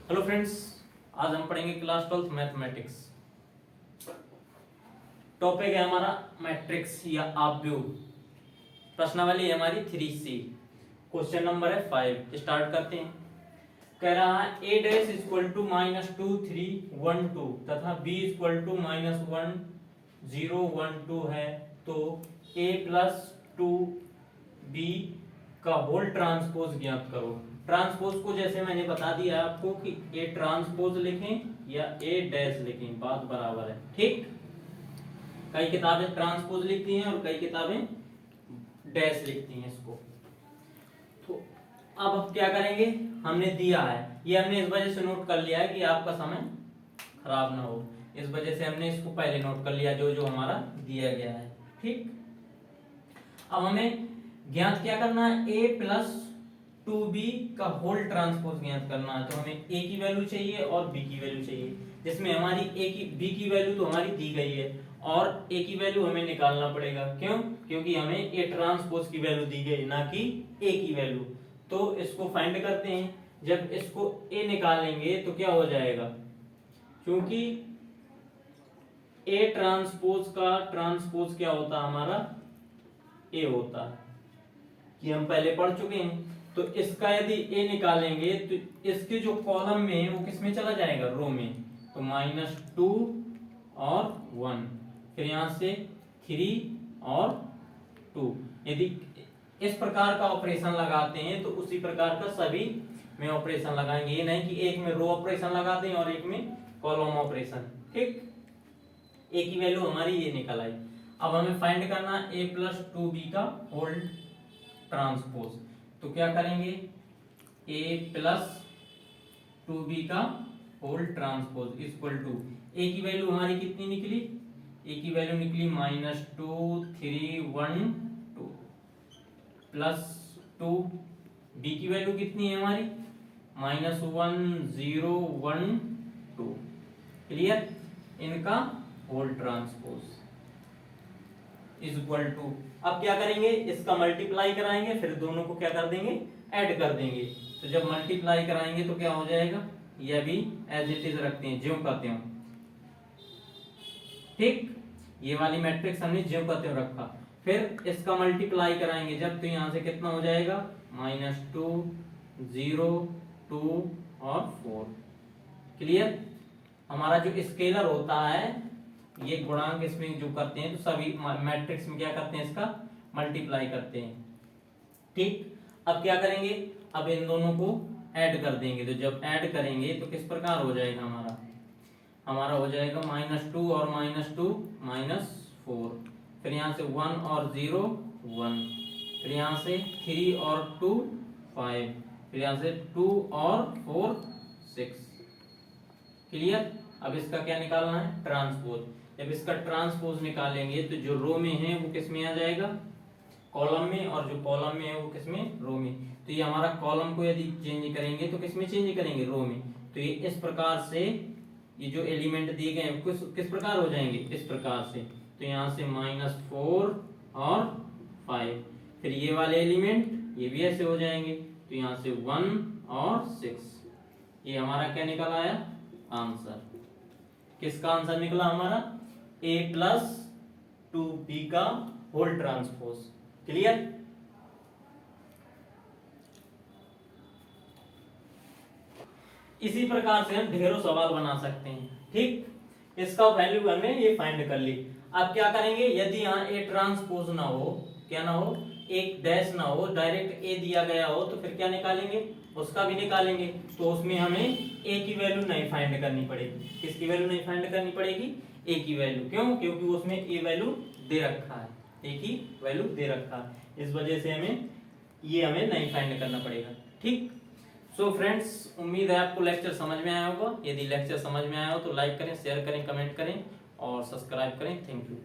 Hello friends, आज हम पढ़ेंगे क्लास 12 मैथमेटिक्स। टॉपिक है हमारा मैट्रिक्स या आव्यूह। प्रश्नावली है हमारी 3C। क्वेश्चन नंबर है 5। स्टार्ट करते हैं। कह रहा है a डैश इक्वल टू -2 3 1 2 तथा b इक्वल टू -1 0 1 2 है, तो a प्लस 2b का होल ट्रांसपोज ज्ञात करो। ट्रांसपोज को जैसे मैंने बता दिया आपको कि ए ट्रांसपोज लिखें या ए डैश लिखें, बात बराबर है। ठीक, कई किताबें ट्रांसपोज लिखती हैं और कई किताबें डैश लिखती हैं इसको। तो अब क्या करेंगे, हमने दिया है, ये हमने इस वजह से नोट कर लिया है कि आपका समय खराब ना हो, इस वजह से हमने इसको पहले नोट कर लिया जो जो हमारा दिया गया है। ठीक, अब हमें ज्ञात क्या करना है, a प्लस 2b का होल ट्रांसपोज ज्ञात करना है। तो हमें a की वैल्यू चाहिए और b की वैल्यू चाहिए, जिसमें हमारी b की वैल्यू तो हमारी दी गई है और a की वैल्यू हमें निकालना पड़ेगा। क्यों? क्योंकि हमें a ट्रांसपोज की वैल्यू दी गई, ना कि a की वैल्यू। तो इसको फाइंड करते हैं। जब इसको a निकालेंगे तो क्या हो जाएगा, क्योंकि a ट्रांसपोज का ट्रांसपोज क्या होता है, हमारा a होता है, कि हम पहले पढ़ चुके हैं। तो इसका यदि a निकालेंगे तो इसके जो कॉलम में है वो किस में चला जाएगा, रो में। तो -2 और 1, फिर यहां से 3 और 2। यदि इस प्रकार का ऑपरेशन लगाते हैं तो उसी प्रकार का सभी में ऑपरेशन लगाएंगे। ये नहीं कि एक में रो ऑपरेशन लगा दें और एक में कॉलम ऑपरेशन। ठीक, a की वैल्यू हमारी ये निकल आई। अब हमें फाइंड करना a प्लस 2b का होल ट्रांसपोज। तो क्या करेंगे, a प्लस 2b का whole transpose equal to a की वैल्यू हमारी कितनी निकली, a की वैल्यू निकली -2 3 1 2 प्लस 2, b की वैल्यू कितनी है हमारी -1 0 1 2। क्लियर, इनका होल ट्रांसपोज इक्वल टू, अब क्या करेंगे, इसका मल्टीप्लाई कराएंगे, फिर दोनों को क्या कर देंगे, ऐड कर देंगे। तो जब मल्टीप्लाई कराएंगे तो क्या हो जाएगा, यह भी एज इट इज रखते हैं, ज्यों करते हो। ठीक, ये वाली मैट्रिक्स हमने ज्यों करते हो रखा। फिर इसका मल्टीप्लाई कराएंगे जब, तो यहां से कितना हो जाएगा, -2 0 2 और 4। क्लियर, हमारा जो स्केलर होता है, ये गुणांक इसमें जो करते हैं तो सभी मैट्रिक्स में क्या करते हैं, इसका मल्टीप्लाई करते हैं। ठीक, अब क्या करेंगे, अब इन दोनों को ऐड कर देंगे। तो जब ऐड करेंगे तो किस प्रकार हो जाएगा, हमारा हो जाएगा -2 और -2 -4, फिर यहाँ से 1 और 0 1, फिर यहाँ से 3 और 2 5, फिर यहाँ से 2 और 4 6। क्लियर, अब इसका क्या निकालना है, ट्रांसपोज। जब इसका ट्रांसपोज निकालेंगे तो जो रो में है वो किस में आ जाएगा, कॉलम में, और जो कॉलम में है वो किस में, रो में। तो ये हमारा कॉलम को यदि चेंज करेंगे तो किस में चेंज करेंगे, रो में। तो ये इस प्रकार से, ये जो एलिमेंट दिए गए हैं किस प्रकार हो जाएंगे, इस प्रकार से। तो यहाँ से -4 और 5, फिर ये वाले एलिमेंट ये भी ऐसे हो जाएंगे। तो यहाँ से 1 और 6। ये हमारा क्या निकल आया आंसर। किसका आंसर निकला हमारा, a प्लस 2b का होल ट्रांसपोज। क्लियर, इसी प्रकार से हम ढेरों सवाल बना सकते हैं। ठीक, इसका वैल्यू हमने ये फाइंड कर ली। अब क्या करेंगे, यदि यहाँ a ट्रांसपोज ना हो, क्या ना हो, एक डैश ना हो, डायरेक्ट a दिया गया हो, तो फिर क्या निकालेंगे, उसका भी निकालेंगे। तो उसमें हमें a की वैल्यू नहीं फाइंड करनी पड़ेगी। किसकी वैल्यू नहीं फाइंड करनी पड़ेगी, a की वैल्यू। क्यों? क्योंकि उसमें a वैल्यू दे रखा है, a की वैल्यू दे रखा है, इस वजह से हमें नहीं फाइंड करना पड़ेगा। ठीक, सो फ्रेंड्स, उम्मीद है आपको लेक्चर समझ में आया होगा। यदि लेक्चर समझ में आया हो तो लाइक करें, शेयर करें, कमेंट करें और सब्सक्राइब करें। Thank you.